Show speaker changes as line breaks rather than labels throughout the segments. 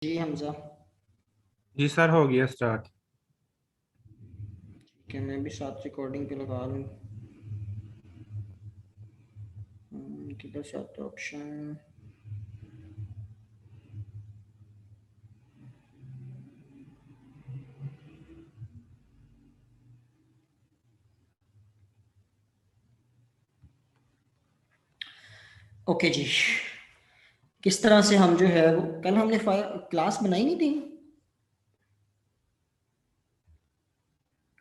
जी हमजा।
जी sir, हो गया start.
ठीक है, मैं भी साथ रिकॉर्डिंग पे लगा लूँ। किधर से आता है ऑप्शन? ओके जी। किस तरह से हम जो है वो कल हमने क्लास बनाई नहीं थी।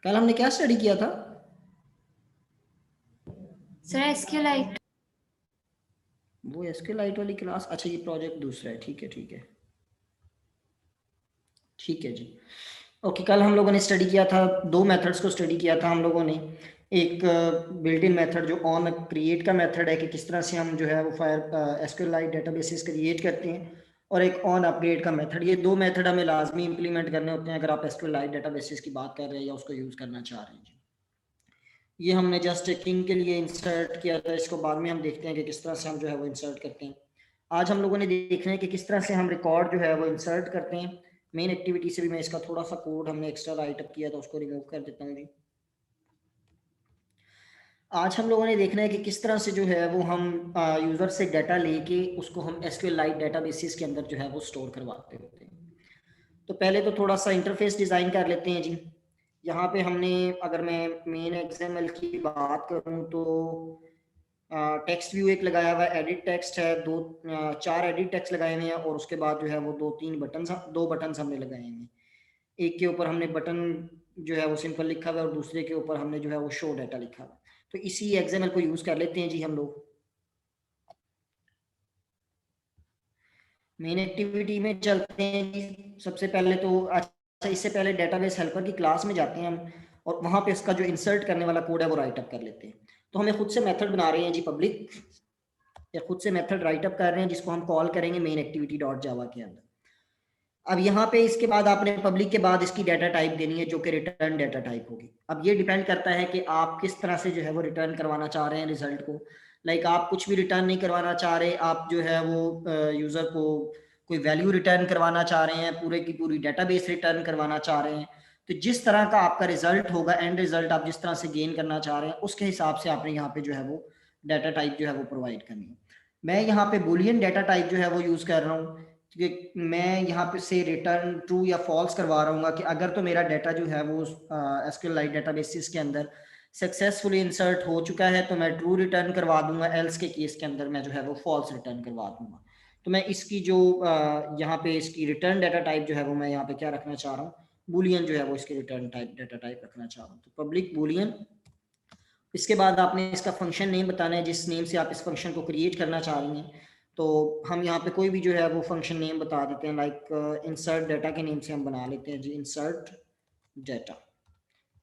कल हमने क्या स्टडी किया था?
सर एसक्यूएलाइट।
वो एसक्यूएलाइट वाली क्लास। अच्छा, ये प्रोजेक्ट दूसरा है। ठीक है ठीक है ठीक है जी। ओके, कल हम लोगों ने स्टडी किया था, दो मेथड्स को स्टडी किया था हम लोगों ने। एक बिल्ट इन मेथड जो ऑन क्रिएट का मेथड है कि किस तरह से हम जो है वो एसक्यूएलाइट डेटाबेसेस क्रिएट करते हैं, और एक ऑन अपग्रेड का मेथड। ये दो मेथड हमें लाजमी इंप्लीमेंट करने होते हैं अगर आप एसक्यूएलाइट डेटाबेसेस की बात कर रहे हैं या उसको यूज़ करना चाह रहे हैं जी। ये हमने जस्ट चेकिंग के लिए इंसर्ट किया था, इसको बाद में हम देखते हैं कि किस तरह से हम जो है वो इंसर्ट करते हैं। आज हम लोगों ने देखना है कि किस तरह से हम रिकॉर्ड जो है वो इंसर्ट करते हैं। मेन एक्टिविटी से भी मैं इसका थोड़ा सा कोड हमने एक्स्ट्रा राइट अप किया था, उसको रिमूव कर देता हूँ जी। आज हम लोगों ने देखना है कि किस तरह से जो है वो हम यूज़र से डाटा लेके उसको हम एसक्यूएलाइट डेटाबेसेस के अंदर जो है वो स्टोर करवाते होते हैं। तो पहले तो थोड़ा सा इंटरफेस डिज़ाइन कर लेते हैं जी। यहाँ पे हमने, अगर मैं मेन एक्सएमएल की बात करूँ तो टेक्स्ट व्यू एक लगाया हुआ है, एडिट टेक्स्ट है, चार एडिट टेक्स्ट लगाए हुए हैं, और उसके बाद जो है वो दो बटन हमने लगाए हुए हैं। एक के ऊपर हमने बटन जो है वो सिंपल लिखा हुआ है और दूसरे के ऊपर हमने जो है वो शो डाटा लिखा हुआ है। तो इसी एक्सएमएल को यूज़ कर लेते हैं जी हम लोग। मेन एक्टिविटी में चलते हैं जी। सबसे पहले तो अच्छा, इससे पहले डेटाबेस हेल्पर की क्लास में जाते हैं हम, और वहाँ पे इसका जो इंसर्ट करने वाला कोड है वो राइट अप कर लेते हैं। तो हमें खुद से मेथड बना रहे हैं जी पब्लिक, या खुद से मेथड राइट अप कर रहे हैं जिसको हम कॉल करेंगे मेन एक्टिविटी डॉट जावा के अंदर। अब यहाँ पे इसके बाद आपने पब्लिक के बाद इसकी डाटा टाइप देनी है जो कि रिटर्न डाटा टाइप होगी। अब ये डिपेंड करता है कि आप किस तरह से जो है वो रिटर्न करवाना चाह रहे हैं रिजल्ट को। लाइक आप कुछ भी रिटर्न नहीं करवाना चाह रहे, आप जो है वो यूज़र को कोई वैल्यू रिटर्न करवाना चाह रहे हैं, पूरे की पूरी डेटाबेस रिटर्न करवाना चाह रहे हैं। तो जिस तरह का आपका रिजल्ट होगा, एंड रिजल्ट आप जिस तरह से गेन करना चाह रहे हैं, उसके हिसाब से आपने यहाँ पे जो है वो डाटा टाइप जो है वो प्रोवाइड करनी है। मैं यहाँ पे बुलियन डाटा टाइप जो है वो यूज़ कर रहा हूँ, कि मैं यहाँ पे से रिटर्न ट्रू या फॉल्स करवा रहा हूँ कि अगर तो मेरा डाटा जो है वो एसक्यूएलाइट डेटाबेसिस के अंदर सक्सेसफुली इंसर्ट हो चुका है तो मैं ट्रू रिटर्न करवा दूंगा, एल्स के केस के अंदर मैं जो है वो फॉल्स रिटर्न करवा दूंगा। तो मैं इसकी जो यहाँ पे इसकी रिटर्न डाटा टाइप जो है वो मैं यहाँ पे क्या रखना चाह रहा हूँ, बुलियन जो है वो इसकी रिटर्न टाइप डाटा टाइप रखना चाह रहा हूँ। तो पब्लिक बुलियन। इसके बाद आपने इसका फंक्शन नेम बताना है जिस नेम से आप इस फंक्शन को क्रिएट करना चाह रही हैं। तो हम यहाँ पे कोई भी जो है वो फंक्शन नेम बता देते हैं, लाइक इंसर्ट डाटा के नेम से हम बना लेते हैं जी इंसर्ट डाटा।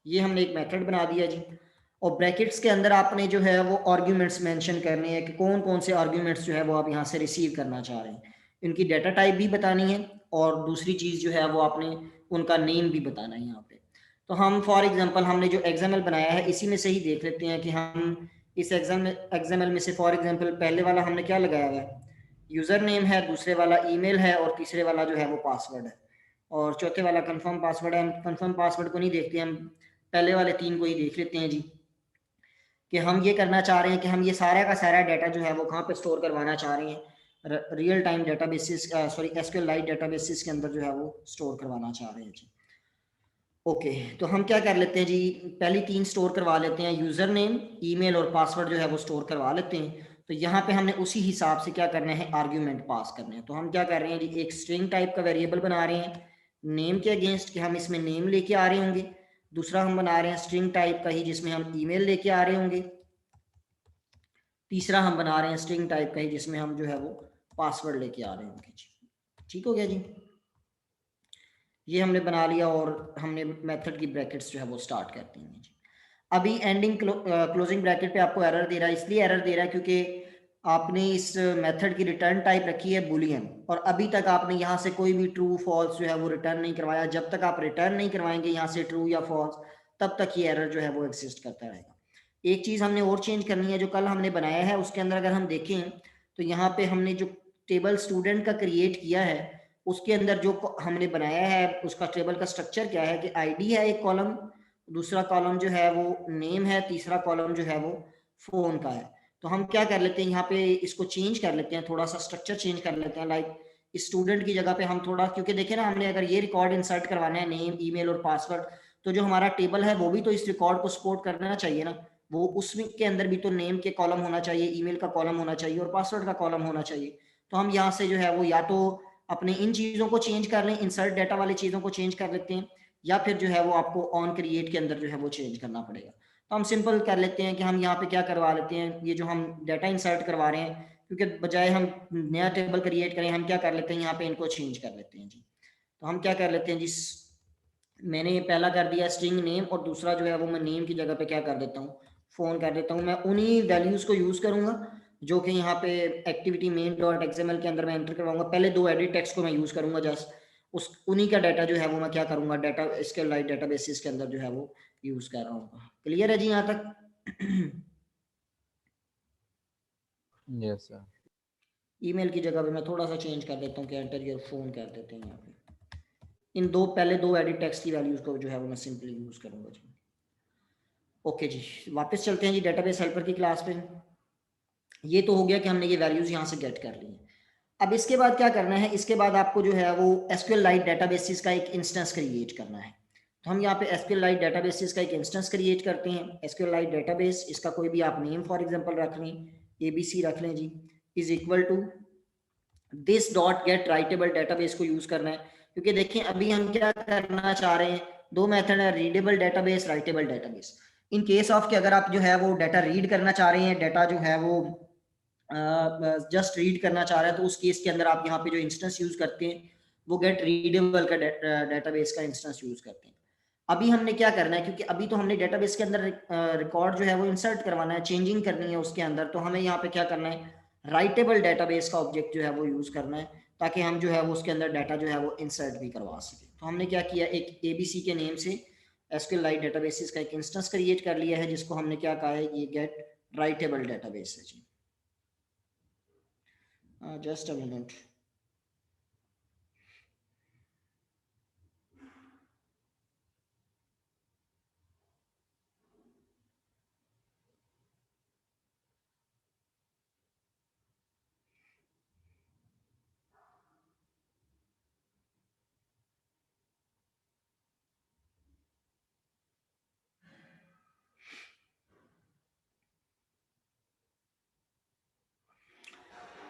ये हमने एक मेथड बना दिया जी। और ब्रैकेट्स के अंदर आपने जो है वो आर्ग्यूमेंट्स मेंशन करने हैं कि कौन कौन से आर्ग्यूमेंट्स जो है वो आप यहाँ से रिसीव करना चाह रहे हैं। इनकी डाटा टाइप भी बतानी है, और दूसरी चीज़ जो है वो आपने उनका नेम भी बताना है यहाँ पे। तो हम फॉर एग्जांपल हमने जो एक्सएमएल बनाया है इसी में से ही देख लेते हैं कि हम इस एक्सएमएल में से फॉर एग्जांपल पहले वाला हमने क्या लगाया हुआ है, यूज़र नेम है, दूसरे वाला ईमेल है, और तीसरे वाला जो है वो पासवर्ड है, और चौथे वाला कंफर्म पासवर्ड है। हम कंफर्म पासवर्ड को नहीं देखते, हम पहले वाले तीन को ही देख लेते हैं जी। कि हम ये करना चाह रहे हैं कि हम ये सारा का सारा डाटा जो है वो कहाँ पे स्टोर करवाना चाह रहे हैं, रियल टाइम डेटाबेसिस एसक्यूएलाइट डेटाबेसिस के अंदर जो है वो स्टोर करवाना चाह रहे हैं जी। ओके, तो हम क्या कर लेते हैं जी, पहली तीन स्टोर करवा लेते हैं, यूज़र नेम, ईमेल और पासवर्ड जो है वो स्टोर करवा लेते हैं। तो यहाँ पे हमने उसी हिसाब से क्या करना है, आर्ग्यूमेंट पास करने हैं। तो हम क्या कर रहे हैं जी, एक स्ट्रिंग टाइप का वेरिएबल बना रहे हैं नेम के अगेंस्ट कि हम इसमें नेम लेके आ रहे होंगे। दूसरा हम बना रहे हैं स्ट्रिंग टाइप का ही जिसमें हम ईमेल लेके आ रहे होंगे। तीसरा हम बना रहे हैं स्ट्रिंग टाइप का ही जिसमें हम जो है वो पासवर्ड लेके आ रहे होंगे जी। ठीक हो गया जी, ये हमने बना लिया, और हमने मेथड की ब्रैकेट्स जो है वो स्टार्ट कर दी हैं जी। अभी एंडिंग क्लोजिंग ब्रैकेट पे आपको एरर दे रहा है, इसलिए एरर दे रहा है क्योंकि आपने इस मेथड की रिटर्न टाइप रखी है बुलियन, और अभी तक आपने यहाँ से कोई भी ट्रू फॉल्स जो है वो रिटर्न नहीं करवाया। जब तक आप रिटर्न नहीं करवाएंगे यहाँ से ट्रू या फॉल्स, तब तक ये एरर जो है वो एग्जिस्ट करता रहेगा। एक चीज़ हमने और चेंज करनी है, जो कल हमने बनाया है उसके अंदर अगर हम देखें तो यहाँ पे हमने जो टेबल स्टूडेंट का क्रिएट किया है, उसके अंदर जो हमने बनाया है उसका टेबल का स्ट्रक्चर क्या है कि आईडी है एक कॉलम, दूसरा कॉलम जो है वो नेम है, तीसरा कॉलम जो है वो फोन का है। तो हम क्या कर लेते हैं यहाँ पे इसको चेंज कर लेते हैं, थोड़ा सा स्ट्रक्चर चेंज कर लेते हैं। लाइक स्टूडेंट की जगह पे हम थोड़ा, क्योंकि देखें ना हमने अगर ये रिकॉर्ड इंसर्ट करवाना है नेम ईमेल और पासवर्ड, तो जो हमारा टेबल है वो भी तो इस रिकॉर्ड को सपोर्ट करना चाहिए ना। वो उसमें के अंदर भी तो नेम के कॉलम होना चाहिए, ईमेल का कॉलम होना चाहिए और पासवर्ड का कॉलम होना चाहिए। तो हम यहाँ से जो है वो या तो अपने इन चीज़ों को चेंज कर लें, इंसर्ट डाटा वाली चीज़ों को चेंज कर लेते हैं, या फिर जो है वो आपको ऑन क्रिएट के अंदर जो है वो चेंज करना पड़ेगा। तो हम सिंपल कर लेते हैं कि हम यहाँ पे क्या करवा लेते हैं, ये जो हम डाटा इंसर्ट करवा रहे हैं, क्योंकि बजाय हम नया टेबल क्रिएट करें, हम क्या कर लेते हैं यहाँ पे इनको चेंज कर लेते हैं जी। तो हम क्या कर लेते हैं जी, मैंने पहला कर दिया स्ट्रिंग नेम और दूसरा जो है वो मैं नेम की जगह पे क्या कर देता हूँ, फोन कर देता हूँ। मैं उन्हीं वैल्यूज को यूज करूंगा जो कि यहाँ पे एक्टिविटी मेन डॉट एक्सएमएल के अंदर मैं एंटर करवाऊंगा। पहले दो एडिट टेक्स्ट को मैं यूज करूंगा जस्ट, उस उन्हीं का डाटा जो है वो मैं क्या करूंगा, डाटा इसके लाइट डेटाबेसिस के अंदर जो है वो यूज कर रहा हूँ। क्लियर है जी यहाँ तक?
Yes sir.
ईमेल की जगह पे मैं थोड़ा सा चेंज कर देता हूँ कि एंटर योर फोन कर देते हैं यहाँ पे। इन दो पहले दो एडिट टेक्स्ट की वैल्यूज को जो है वो मैं सिंपली यूज करूंगा जी। ओके जी, वापस चलते हैं जी डेटाबेस हेल्पर की क्लास पे। ये तो हो गया कि हमने ये वैल्यूज यहाँ से गेट कर ली हैं। अब इसके बाद क्या करना है, इसके बाद आपको जो है वो SQLite डेटाबेसिस का एक इंस्टेंस क्रिएट करना है। तो हम यहाँ पे SQLite डेटाबेसिस का एक इंस्टेंस क्रिएट करते हैं। SQLite डेटाबेस, इसका कोई भी आप नेम फॉर एग्जांपल रख लें, ABC रख लें जी, is equal to this dot get writable database को यूज करना है। क्योंकि देखिए अभी हम क्या करना चाह रहे हैं, दो मेथड है, readable database, writable database. In case of कि अगर आप जो है वो डाटा रीड करना चाह रहे हैं, डाटा जो है वो जस्ट रीड करना चाह रहे हैं, तो उस केस के अंदर आप यहाँ पे जो इंस्टेंस यूज करते हैं वो गेट रीडेबल का डेटाबेस का इंस्टेंस यूज करते हैं। अभी हमने क्या करना है, क्योंकि अभी तो हमने डेटाबेस के अंदर रिकॉर्ड जो है वो इंसर्ट करवाना है, चेंजिंग करनी है उसके अंदर, तो हमें यहाँ पे क्या करना है, राइटेबल डेटाबेस का ऑब्जेक्ट जो है वो यूज करना है, ताकि हम जो है वो उसके अंदर डाटा जो है वो इंसर्ट भी करवा सके। तो हमने क्या किया, एक ABC के नेम से SQLite डेटाबेसिस का एक इंस्टेंस क्रिएट कर लिया है, जिसको हमने क्या कहा है, ये गेट राइटेबल डेटाबेस है जी। Just a minute.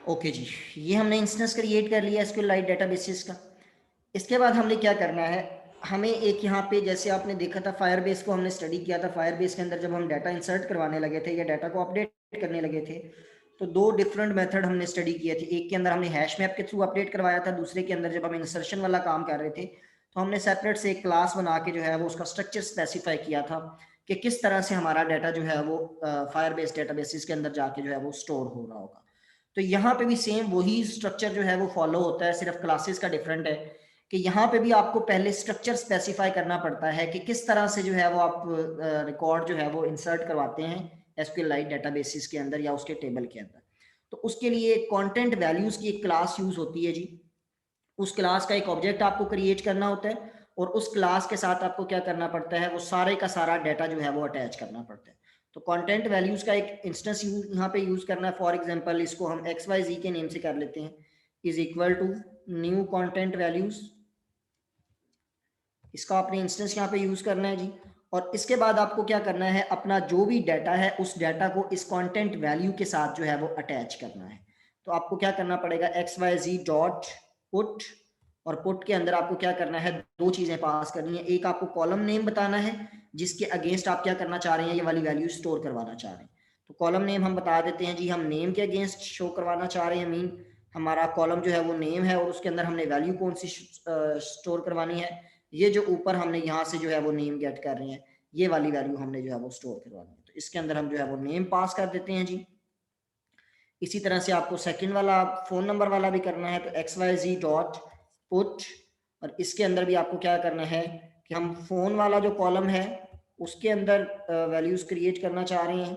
ओके जी, ये हमने इंस्टेंस क्रिएट कर लिया SQLite डेटाबेसिस का। इसके बाद हमने क्या करना है, हमें एक यहाँ पे जैसे आपने देखा था फायरबेस को हमने स्टडी किया था, फायरबेस के अंदर जब हम डाटा इंसर्ट करवाने लगे थे या डाटा को अपडेट करने लगे थे, तो दो डिफरेंट मेथड हमने स्टडी किए थे। एक के अंदर हमने हैश मैप के थ्रू अपडेट करवाया था, दूसरे के अंदर जब हम इंसर्शन वाला काम कर रहे थे तो हमने सेपरेट से एक क्लास बना के जो है वो उसका स्ट्रक्चर स्पेसिफाई किया था कि किस तरह से हमारा डाटा जो है वो फायरबेस डेटाबेसिस के अंदर जाके जो है वो स्टोर हो रहा होगा। तो यहाँ पे भी सेम वही स्ट्रक्चर जो है वो फॉलो होता है, सिर्फ क्लासेस का डिफरेंट है कि यहाँ पे भी आपको पहले स्ट्रक्चर स्पेसिफाई करना पड़ता है कि किस तरह से जो है वो आप रिकॉर्ड जो है वो इंसर्ट करवाते हैं SQLite डेटाबेसिस के अंदर या उसके टेबल के अंदर। तो उसके लिए कंटेंट वैल्यूज की एक क्लास यूज होती है जी। उस क्लास का एक ऑब्जेक्ट आपको क्रिएट करना होता है और उस क्लास के साथ आपको क्या करना पड़ता है, वो सारे का सारा डाटा जो है वो अटैच करना पड़ता है। तो कंटेंट वैल्यूज का एक इंस्टेंस यहाँ पे यूज करना है। फॉर एग्जांपल इसको हम XYZ के नेम से कर लेते हैं, is equal to new content values. इसका आपने इंस्टेंस यहाँ पे यूज करना है जी। और इसके बाद आपको क्या करना है, अपना जो भी डाटा है उस डाटा को इस कंटेंट वैल्यू के साथ जो है वो अटैच करना है। तो आपको क्या करना पड़ेगा, XYZ डॉट पुट, और पुट के अंदर आपको क्या करना है, दो चीजें पास करनी है। एक आपको कॉलम नेम बताना है जिसके अगेंस्ट आप क्या करना चाह रहे हैं, ये वाली वैल्यू स्टोर करवाना चाह रहे हैं। तो कॉलम नेम हम बता देते हैं जी, हम नेम के अगेंस्ट शो करवाना चाह रहे हैं, मीन हमारा कॉलम जो है वो नेम है और उसके अंदर हमने वैल्यू कौन सी स्टोर करवानी है, ये जो ऊपर हमने यहाँ से जो है वो नेम गेट कर रहे हैं, ये वाली वैल्यू हमने जो है वो स्टोर करवानी है। तो इसके अंदर हम जो है वो नेम पास कर देते हैं जी। इसी तरह से आपको सेकंड वाला फोन नंबर वाला भी करना है, तो XYZ डॉट पुट, और इसके अंदर भी आपको क्या करना है कि हम फोन वाला जो कॉलम है उसके अंदर वैल्यूज क्रिएट करना चाह रहे हैं,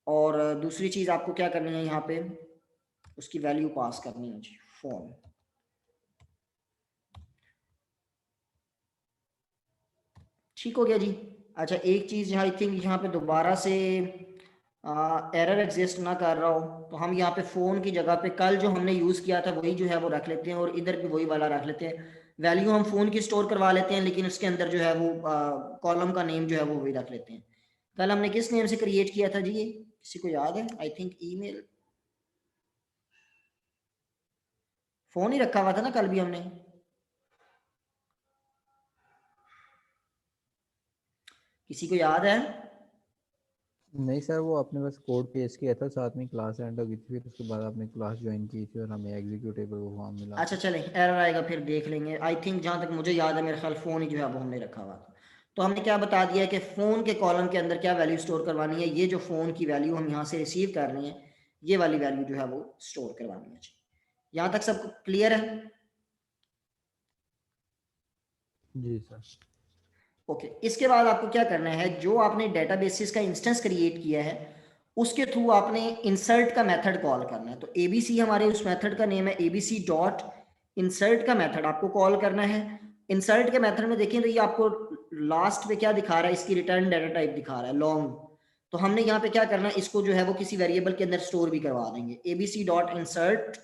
और दूसरी चीज आपको क्या करनी है, यहाँ पे उसकी वैल्यू पास करनी है जी, फोन। ठीक हो गया जी। अच्छा, एक चीज़ यहाँ आई थिंक यहाँ पे दोबारा से एरर एग्जिस्ट ना कर रहा हो, तो हम यहाँ पे फ़ोन की जगह पे कल जो हमने यूज़ किया था वही जो है वो रख लेते हैं, और इधर भी वही वाला रख लेते हैं। वैल्यू हम फ़ोन की स्टोर करवा लेते हैं, लेकिन उसके अंदर जो है वो कॉलम का नेम जो है वो वही रख लेते हैं। कल हमने किस नेम से क्रिएट किया था जी? ये किसी को याद है? आई थिंक ईमेल, फ़ोन ही रखा हुआ था ना कल भी हमने। किसी को याद है?
नहीं सर, वो आपने बस कोड पेस्ट किया था, साथ में क्लास एंड हो गई थी, फिर उसके बाद आपने क्लास ज्वाइन की थी और हमें एग्जीक्यूटेबल वो फॉर्म मिला।
अच्छा चलें, एरर आएगा फिर देख लेंगे। आई थिंक जहाँ तक मुझे याद है मेरा ख्याल फ़ोन ही जो है वो हमने रखा हुआ था। तो हमने क्या बता दिया है कि फ़ोन के कॉलम के अंदर क्या वैल्यू स्टोर करवानी है। ये जो फ़ोन की वैल्यू हम यहाँ से रिसीव कर रहे हैं, ये वाली वैल्यू जो है वो स्टोर करवानी है। यहाँ तक सब क्लियर है?
जी सर।
ओके, इसके बाद आपको क्या करना है, जो आपने डेटाबेसिस का इंस्टेंस क्रिएट किया है उसके थ्रू आपने इंसर्ट का मेथड कॉल करना है। तो एबीसी हमारे उस मेथड का नेम है, एबीसी डॉट इंसर्ट का मेथड आपको कॉल करना है। इंसर्ट के मेथड में देखें तो ये आपको लास्ट पे क्या दिखा रहा है, इसकी रिटर्न डाटा टाइप दिखा रहा है लॉन्ग। तो हमने यहाँ पे क्या करना है, इसको जो है वो किसी वेरिएबल के अंदर स्टोर भी करवा देंगे। एबीसी डॉट इंसर्ट,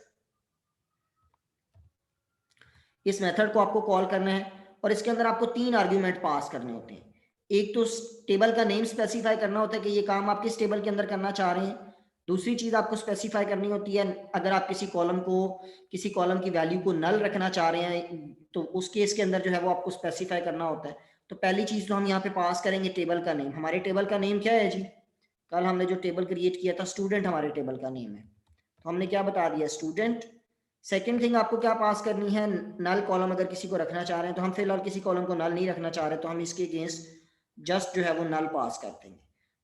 इस मेथड को आपको कॉल करना है, और इसके अंदर आपको 3 आर्ग्यूमेंट पास करने होते हैं। एक तो टेबल का नेम स्पेसिफाई करना होता है कि ये काम आप किस टेबल के अंदर करना चाह रहे हैं। दूसरी चीज आपको स्पेसिफाई करनी होती है, अगर आप किसी कॉलम की वैल्यू को नल रखना चाह रहे हैं तो उस केस के अंदर जो है वो आपको स्पेसिफाई करना होता है। तो पहली चीज तो हम यहाँ पे पास करेंगे टेबल का नेम। हमारे टेबल का नेम क्या है जी? कल हमने जो टेबल क्रिएट किया था स्टूडेंट हमारे टेबल का नेम है, तो हमने क्या बता दिया, स्टूडेंट। सेकेंड थिंग आपको क्या पास करनी है, नल कॉलम अगर किसी को रखना चाह रहे हैं, तो हम फिलहाल किसी कॉलम को नल नहीं रखना चाह रहे, तो हम इसके अगेंस्ट जस्ट जो है वो नल पास कर देंगे।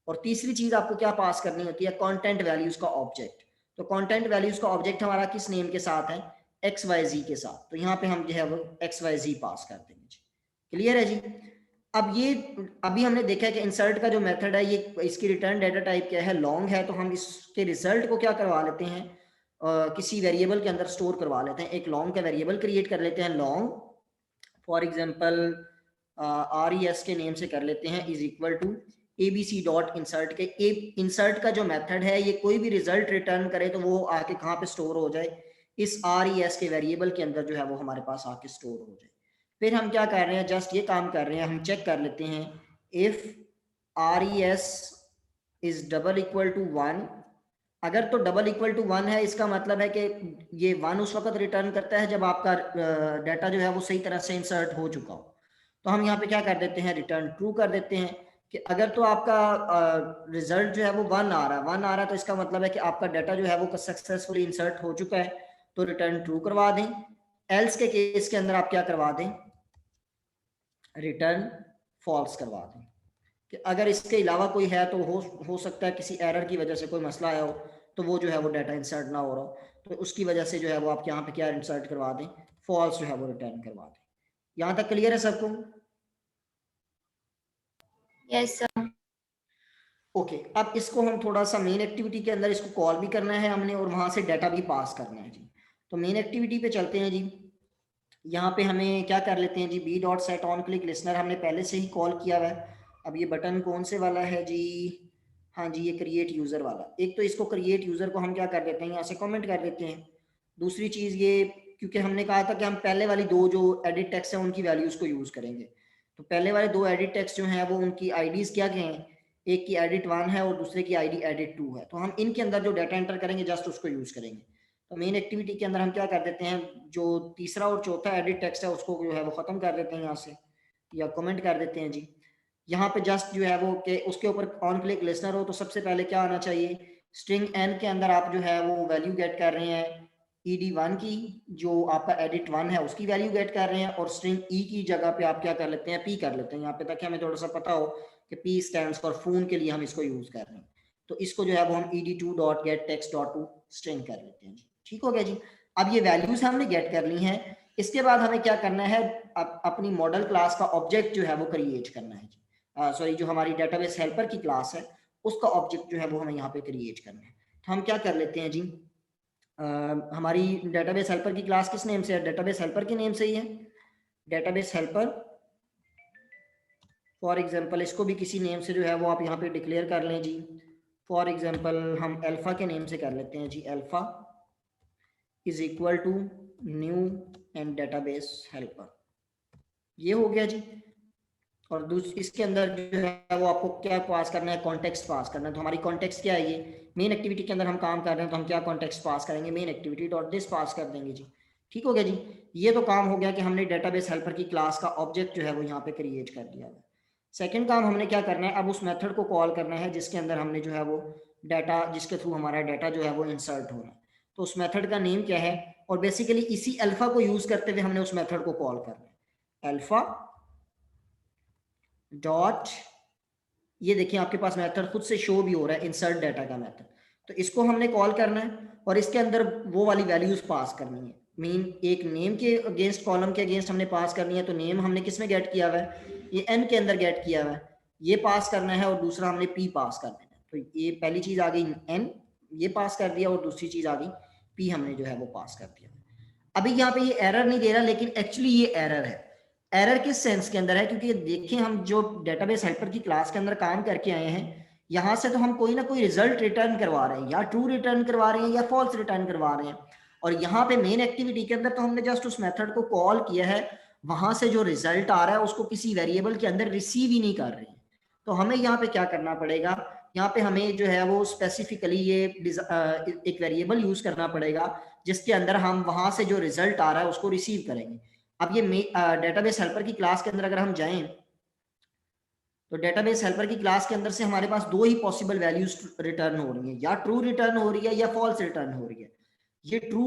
और तीसरी चीज आपको क्या पास करनी होती है, कंटेंट वैल्यूज का ऑब्जेक्ट। तो कंटेंट वैल्यूज का ऑब्जेक्ट हमारा किस नेम के साथ है, एक्स वाई जी के साथ। तो यहाँ पे हम जो है वो एक्स वाई जी पास कर देंगे जी। क्लियर है जी? अब ये अभी हमने देखा है कि इंसर्ट का जो मेथड है ये इसकी रिटर्न डाटा टाइप क्या है, लॉन्ग है। तो हम इसके रिजल्ट को क्या करवा लेते हैं, किसी वेरिएबल के अंदर स्टोर करवा लेते हैं। एक लॉन्ग का वेरिएबल क्रिएट कर लेते हैं, लॉन्ग फॉर एग्जांपल RES के नेम से कर लेते हैं, is equal to ABC dot insert के। इंसर्ट का जो मेथड है ये कोई भी रिजल्ट रिटर्न करे तो वो आके कहाँ पे स्टोर हो जाए, इस RES के वेरिएबल के अंदर जो है वो हमारे पास आके स्टोर हो जाए। फिर हम क्या कर रहे हैं, जस्ट ये काम कर रहे हैं, हम चेक कर लेते हैं if RES is double equal to 1। अगर तो डबल इक्वल टू 1 है, इसका मतलब है कि ये 1 उस वक्त रिटर्न करता है जब आपका डाटा जो है वो सही तरह से इंसर्ट हो चुका हो। तो हम यहाँ पे क्या कर देते हैं, रिटर्न ट्रू कर देते हैं। कि अगर तो आपका रिजल्ट जो है वो 1 आ रहा है, 1 आ रहा है, तो इसका मतलब है कि आपका डाटा जो है वो सक्सेसफुली इंसर्ट हो चुका है, तो रिटर्न ट्रू करवा दें। एल्स के केस के अंदर आप क्या करवा दें, रिटर्न फॉल्स करवा दें। कि अगर इसके अलावा कोई है तो हो सकता है किसी एरर की वजह से कोई मसला आया हो, तो वो जो है वो डाटा इंसर्ट ना हो रहा हो, तो उसकी वजह से जो है वो आप यहाँ पे क्या इंसर्ट करवा दें, फॉल्स जो है वो रिटर्न करवा दें। यहाँ तक क्लियर है सबको?
Yes, sir.
ओके, अब इसको हम थोड़ा सा मेन एक्टिविटी के अंदर इसको कॉल भी करना है हमने, और वहां से डाटा भी पास करना है जी। तो मेन एक्टिविटी पे चलते हैं जी। यहाँ पे हमें क्या कर लेते हैं जी, b dot set on click listener हमने पहले से ही कॉल किया हुआ है। अब ये बटन कौन से वाला है जी, हाँ जी, ये क्रिएट यूज़र वाला। एक तो इसको क्रिएट यूज़र को हम क्या कर देते हैं, यहाँ से कमेंट कर देते हैं। दूसरी चीज़ ये, क्योंकि हमने कहा था कि हम पहले वाली दो जो एडिट टेक्स्ट है उनकी वैल्यूज़ को यूज़ करेंगे, तो पहले वाले दो एडिट टेक्स्ट जो हैं वो उनकी आईडीज़ क्या क्या हैं, एक की एडिट 1 है और दूसरे की आईडी एडिट 2 है। तो हम इनके अंदर जो डाटा एंटर करेंगे जस्ट उसको यूज़ करेंगे। तो मेन एक्टिविटी के अंदर हम क्या कर देते हैं, जो तीसरा और चौथा एडिट टेक्स्ट है उसको जो है वो ख़त्म कर देते हैं यहाँ से, या कमेंट कर देते हैं जी। यहाँ पे जस्ट जो है वो कि उसके ऊपर ऑन क्लिक लिसनर हो, तो सबसे पहले क्या आना चाहिए, स्ट्रिंग n के अंदर आप जो है वो वैल्यू गेट कर रहे हैं ed1 की, जो आपका एडिट 1 है उसकी वैल्यू गेट कर रहे हैं, और स्ट्रिंग e की जगह पे आप क्या कर लेते हैं, p कर लेते हैं यहाँ पे, ताकि हमें थोड़ा सा पता हो कि p स्टैंड्स फॉर फोन के लिए हम इसको यूज कर रहे हैं। तो इसको जो है वो हम ed2.getText.to स्ट्रिंग कर लेते हैं जी। ठीक हो गया जी। अब ये वैल्यूज हमने गेट कर ली हैं, इसके बाद हमें क्या करना है, अपनी मॉडल क्लास का ऑब्जेक्ट जो है वो क्रिएट करना है जी। सॉरी, जो हमारी डेटाबेस हेल्पर की क्लास है उसका ऑब्जेक्ट जो है वो हमें यहाँ पे क्रिएट करना है। तो हम क्या कर लेते हैं जी, हमारी डेटाबेस हेल्पर की क्लास किस नेम से है, डेटाबेस हेल्पर के नेम से ही है, डेटाबेस हेल्पर फॉर एग्जांपल इसको भी किसी नेम से जो है वो आप यहाँ पे डिक्लेयर कर लें जी। फॉर एग्जांपल हम अल्फ़ा के नेम से कर लेते हैं जी, alpha is equal to new and database helper, ये हो गया जी। और दूसरी इसके अंदर जो है वो आपको क्या पास करना है, कॉन्टेक्स्ट पास करना है। तो हमारी कॉन्टेक्स्ट क्या है, ये मेन एक्टिविटी के अंदर हम काम कर रहे हैं तो हम क्या कॉन्टेक्स्ट पास करेंगे, मेन एक्टिविटी डॉट दिस पास कर देंगे जी। ठीक हो गया जी। ये तो काम हो गया कि हमने डेटाबेस हेल्पर की क्लास का ऑब्जेक्ट जो है वो यहाँ पे क्रिएट कर दिया है। सेकेंड काम हमने क्या करना है, अब उस मेथड को कॉल करना है जिसके अंदर हमने जो है वो डाटा, जिसके थ्रू हमारा डाटा जो है वो इंसर्ट होना है। तो उस मेथड का नेम क्या है, और बेसिकली इसी अल्फा को यूज करते हुए हमने उस मेथड को कॉल करना है, अल्फा डॉट, ये देखिए आपके पास मेथड खुद से शो भी हो रहा है, इंसर्ट डाटा का मेथड। तो इसको हमने कॉल करना है और इसके अंदर वो वाली वैल्यूज पास करनी है। मीन एक नेम के अगेंस्ट, कॉलम के अगेंस्ट हमने पास करनी है। तो नेम हमने किस में गेट किया हुआ है, ये एन के अंदर गेट किया हुआ है, ये पास करना है। और दूसरा हमने पी पास करना है। तो ये पहली चीज आ गई एन, ये पास कर दिया, और दूसरी चीज आ गई पी, हमने जो है वो पास कर दिया। अभी यहाँ पे ये एरर नहीं दे रहा, लेकिन एक्चुअली ये एरर है। एरर किस सेंस के अंदर है, क्योंकि देखिए हम जो डेटाबेस हेल्पर की क्लास के अंदर काम करके आए हैं, यहाँ से तो हम कोई ना कोई रिजल्ट रिटर्न करवा रहे हैं, या ट्रू रिटर्न करवा रहे हैं या फॉल्स रिटर्न करवा रहे हैं। और यहाँ पे मेन एक्टिविटी के अंदर तो हमने जस्ट उस मेथड को कॉल किया है, वहां से जो रिजल्ट आ रहा है उसको किसी वेरिएबल के अंदर रिसीव ही नहीं कर रहे हैं। तो हमें यहाँ पे क्या करना पड़ेगा, यहाँ पे हमें जो है वो स्पेसिफिकली ये एक वेरिएबल यूज करना पड़ेगा जिसके अंदर हम वहां से जो रिजल्ट आ रहा है उसको रिसीव करेंगे। अब ये डेटाबेस हेल्पर की क्लास के अंदर अगर हम जाएं, तो डेटाबेस हेल्पर की क्लास के अंदर से हमारे पास दो ही पॉसिबल वैल्यूज रिटर्न हो रही है, या ट्रू रिटर्न हो रही है या फॉल्स रिटर्न हो रही है। ये ट्रू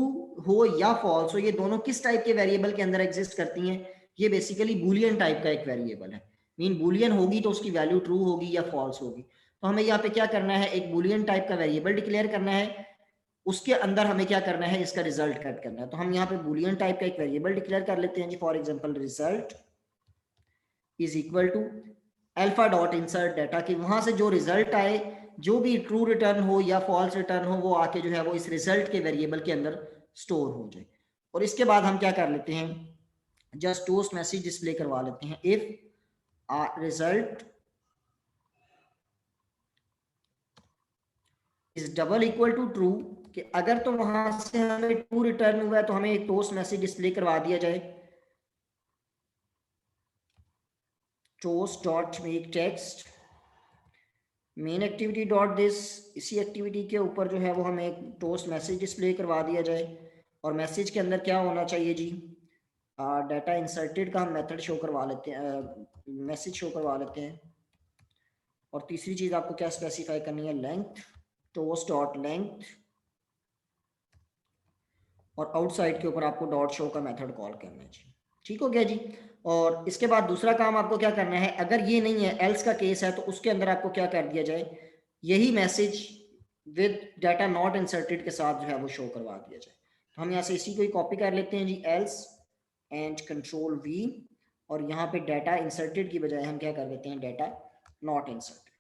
हो या फॉल्स हो, ये दोनों किस टाइप के वेरिएबल के अंदर एग्जिस्ट करती हैं, ये बेसिकली बूलियन टाइप का एक वेरिएबल है। मीन बूलियन होगी तो उसकी वैल्यू ट्रू होगी या फॉल्स होगी। तो हमें यहाँ पे क्या करना है, एक बूलियन टाइप का वेरिएबल डिक्लेयर करना है, उसके अंदर हमें क्या करना है, इसका रिजल्ट कट करना है। तो हम यहाँ पे बूलियन टाइप का एक वेरिएबल डिक्लेयर कर लेते हैं जी। For example result is equal to alpha dot insert data, कि वहां से जो रिजल्ट आए, जो भी ट्रू रिटर्न हो या फॉल्स रिटर्न हो, वो आके जो है वो इस रिजल्ट के वेरिएबल के अंदर स्टोर हो जाए। और इसके बाद हम क्या कर लेते हैं, जस्ट टोस्ट मैसेज डिस्प्ले करवा लेते हैं, if result is double equal to true, कि अगर तो वहां से हमें ट्रू रिटर्न हुआ है तो हमें एक टोस्ट मैसेज डिस्प्ले करवा दिया जाए, toast dot make text main activity dot this, इसी एक्टिविटी के ऊपर जो है वो हमें एक टोस्ट मैसेज डिस्प्ले करवा दिया जाए। और मैसेज के अंदर क्या होना चाहिए जी, डाटा इंसर्टेड का हम मेथड शो करवा लेते हैं, मैसेज शो करवा लेते हैं। और तीसरी चीज आपको क्या स्पेसिफाई करनी है, लेंथ, टोस्ट डॉट लेंथ, और आउटसाइड के ऊपर आपको डॉट शो का मेथड कॉल करना है जी। ठीक हो गया जी। और इसके बाद दूसरा काम आपको क्या करना है, अगर ये नहीं है, एल्स का केस है, तो उसके अंदर आपको क्या कर दिया जाए, यही message with data not inserted के साथ जो है वो शो करवा दिया जाए। तो हम यहाँ से इसी को ही कॉपी कर लेते हैं जी, एल्स एंड कंट्रोल वी, और यहाँ पे डाटा इंसर्टेड की बजाय हम क्या कर देते हैं, डाटा नॉट इंसर्टेड।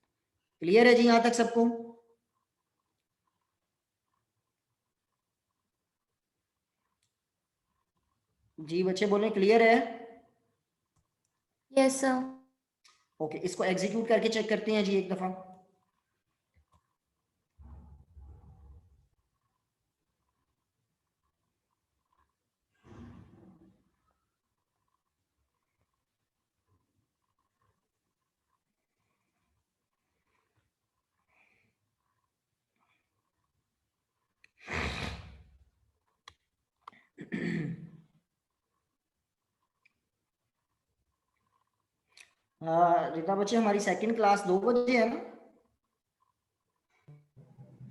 क्लियर है जी यहाँ तक सबको? जी बच्चे बोले क्लियर है?
Yes, sir.
ओके, इसको एग्जीक्यूट करके चेक करते हैं जी एक दफा। हाँ रीता बच्चे, हमारी सेकंड क्लास 2 बजे है ना?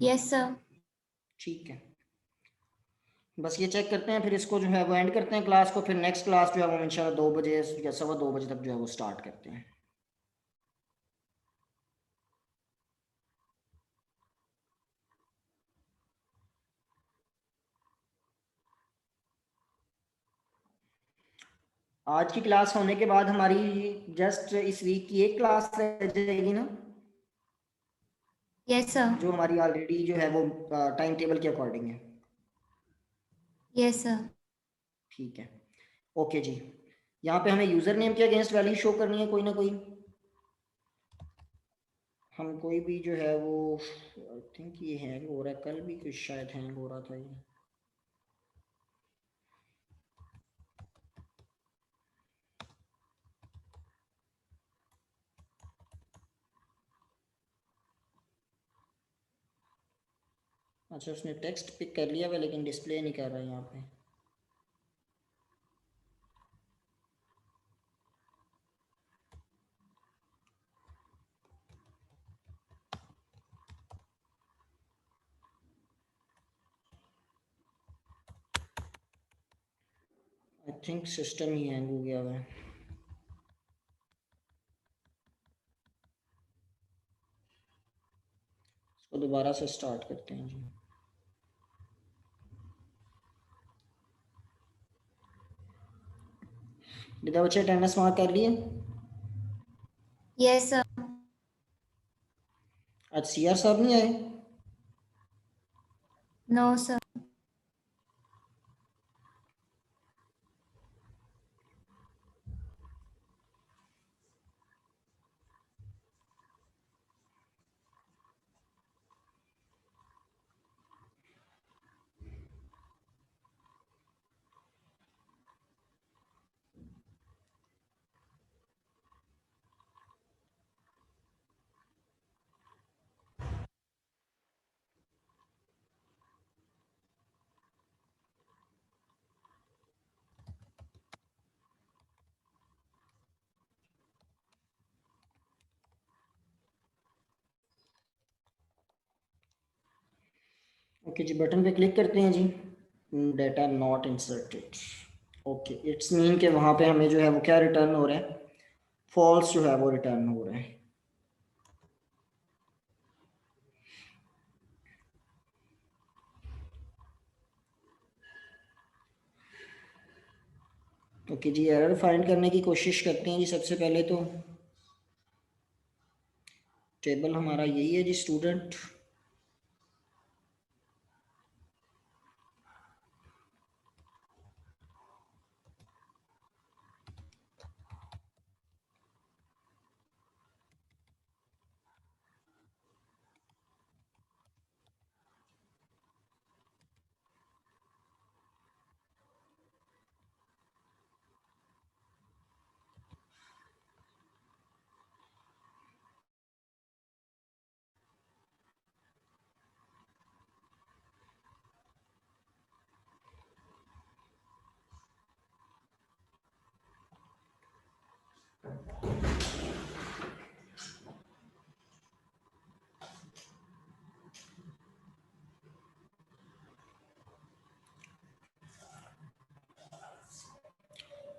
Yes, sir.
ठीक है, बस ये चेक करते हैं, फिर इसको जो है वो एंड करते हैं क्लास को। फिर नेक्स्ट क्लास जो है वो इंशाल्लाह 2 बजे या 2:15 बजे तक जो है वो स्टार्ट करते हैं। आज की क्लास होने के बाद हमारी जस्ट इस वीक की एक क्लास रह जाएगी ना,
Yes, sir.
जो हमारी ऑलरेडी जो है वो टाइम टेबल के अकॉर्डिंग है।
Yes, sir.
ठीक है, ओके जी। यहाँ पे हमें यूजर नेम के अगेंस्ट वैल्यू शो करनी है कोई ना कोई। हम कोई भी जो है वो आई थिंक ये हैंग हो रहा है, कल भी कुछ शायद हैंग हो रहा था ये। अच्छा उसने टेक्स्ट पिक कर लिया हुआ लेकिन डिस्प्ले नहीं कर रहा है यहाँ पे। I think system he hang हो गया हुआ है। इसको दोबारा से स्टार्ट करते हैं जी। विदा बच्चे अटेंडेंस मार्क कर लिए?
Yes, sir.
आज सीआर साहब नहीं आए?
No, sir.
ओके जी, बटन पे क्लिक करते हैं जी। Data not inserted. Okay, it's mean कि वहाँ पे हमें जो है वो क्या रिटर्न हो रहा है, फॉल्स जो है वो रिटर्न हो रहा है। ओके जी, एरर फाइंड करने की कोशिश करते हैं जी। सबसे पहले तो टेबल हमारा यही है जी, स्टूडेंट।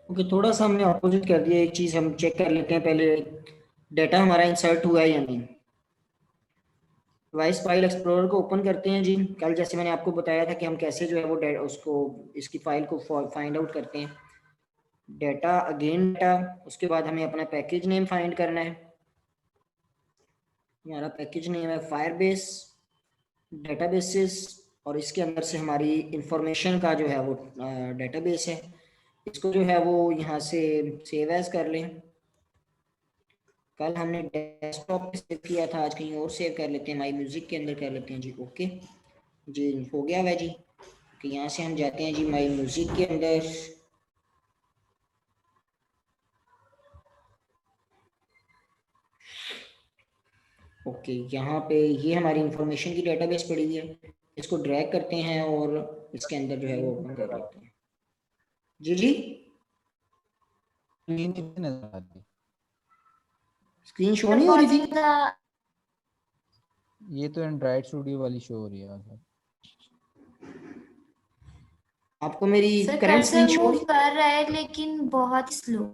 ओके, थोड़ा सा हमने ऑपोजिट कर दिया। एक चीज़ हम चेक कर लेते हैं पहले, डेटा हमारा इंसर्ट हुआ है या नहीं। वाइस फाइल एक्सप्लोरर को ओपन करते हैं जी। कल जैसे मैंने आपको बताया था कि हम कैसे जो है वो उसको इसकी फाइल को फाइंड आउट करते हैं। डेटा, अगेन डेटा, उसके बाद हमें अपना पैकेज नेम फाइंड करना है। हमारा पैकेज नेम है फायरबेस डेटाबेसेस, और इसके अंदर से हमारी इंफॉर्मेशन का जो है वो डेटाबेस है। इसको जो है वो यहाँ से सेव एज कर लें। कल हमने डेस्कटॉप पे सेव किया था, आज कहीं और सेव कर लेते हैं, माई म्यूजिक के अंदर कर लेते हैं जी। ओके जी, हो गया हुआ जी। कि यहाँ से हम जाते हैं जी माई म्यूजिक के अंदर। ओके, यहाँ पे ये हमारी इंफॉर्मेशन की डेटाबेस पड़ी हुई है। इसको ड्रैग करते हैं और इसके अंदर जो है वो ओपन कर लेते हैं। जी जी,
स्क्रीन नहीं नजर आ रही।
स्क्रीन शो नहीं हो रही थी?
ये तो एंड्रॉइड स्टूडियो वाली शो हो रही है सर।
आपको मेरी
sir
current screen
cursor
show
move
नहीं?
कर रहा है लेकिन बहुत स्लो।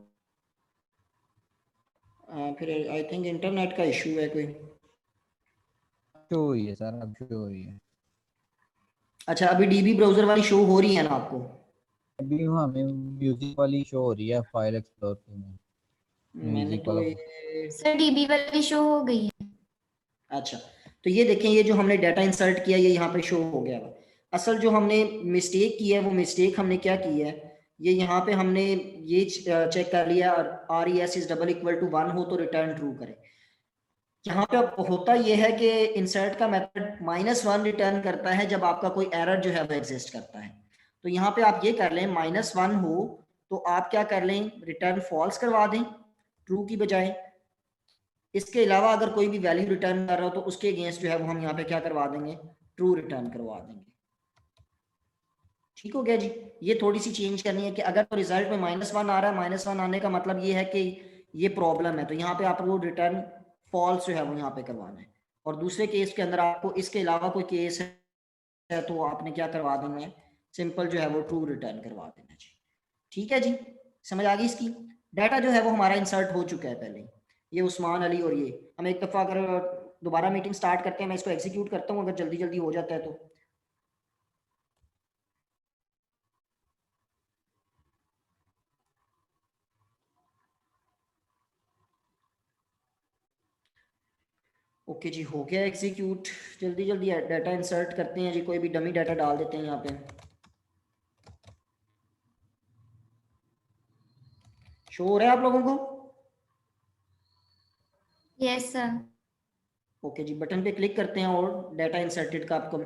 फिर आई थिंक इंटरनेट का इशू है कोई।
शो हो रही है सर, अब शो हो रही है।
अच्छा, अभी डीबी ब्राउजर वाली शो हो रही है ना आपको?
अभी वहाँ हमें म्यूजिक वाली शो हो रही है फाइल एक्सप्लोर में।
मैंने
म्यूजिक
तो
वाला
ये,
सर डीबी वाली शो हो गई है।
अच्छा तो ये देखें, ये जो हमने डाटा इंसर्ट किया ये यहाँ पे शो हो गया हुआ। असल जो हमने मिस्टेक की है वो मिस्टेक हमने क्या की है, ये यहाँ पे हमने ये चेक कर लिया, RES is double equal to 1 हो तो रिटर्न ट्रू करें। यहाँ पे अब होता ये है कि इंसर्ट का मेथड -1 रिटर्न करता है जब आपका कोई एरर जो है वो एग्जिस्ट करता है। तो यहाँ पे आप ये कर लें -1 हो तो आप क्या कर लें, रिटर्न फॉल्स करवा दें ट्रू की बजाय। इसके अलावा अगर कोई भी वैल्यू रिटर्न कर रहा हो तो उसके अगेंस्ट जो है वो हम यहाँ पे क्या करवा देंगे, ट्रू रिटर्न करवा देंगे। ठीक हो गया जी। ये थोड़ी सी चेंज करनी है कि अगर तो रिजल्ट में -1 आ रहा है, -1 आने का मतलब ये है कि ये प्रॉब्लम है, तो यहाँ पे आपको रिटर्न फॉल्स जो है वो यहाँ पे करवाना है। और दूसरे केस के अंदर आपको इसके अलावा कोई केस है तो आपने क्या करवा देना है, सिंपल जो है वो ट्रू रिटर्न करवा देना जी। ठीक है जी, समझ आ गई इसकी। डाटा जो है वो हमारा इंसर्ट हो चुका है पहले, ये उस्मान अली और ये। हम एक दफ़ा अगर दोबारा मीटिंग स्टार्ट करते हैं, मैं इसको एग्जीक्यूट करता हूँ, अगर जल्दी जल्दी हो जाता है तो। ओके जी, हो गया एग्जीक्यूट। जल्दी जल्दी डाटा इंसर्ट करते हैं जी, कोई भी डमी डाटा डाल देते हैं यहाँ पे। शो हो रहा है आप लोगों को?
Yes sir.
ओके जी, बटन पे क्लिक करते हैं और डाटा इंसर्टेड का आपको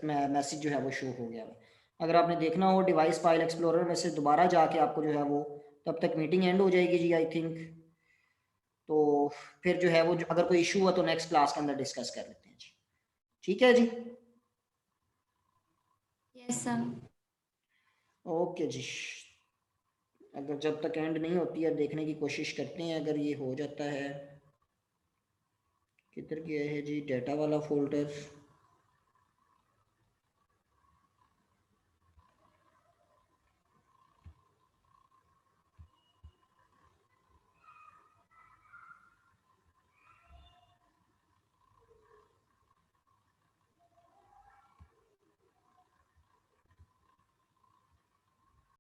मैसेज जो है वो शो हो गया है। अगर आपने देखना हो डिवाइस फाइल एक्सप्लोरर में से दोबारा जाके आपको जो है वो, तब तक मीटिंग एंड हो जाएगी जी आई थिंक। तो फिर जो है वो अगर कोई इशू हुआ तो नेक्स्ट क्लास के अंदर डिस्कस कर लेते हैं जी। ठीक है जी,
यस सर।
ओके जी। अगर जब तक एंड नहीं होती है देखने की कोशिश करते हैं, अगर ये हो जाता है। किधर गया है जी डाटा वाला फोल्डर?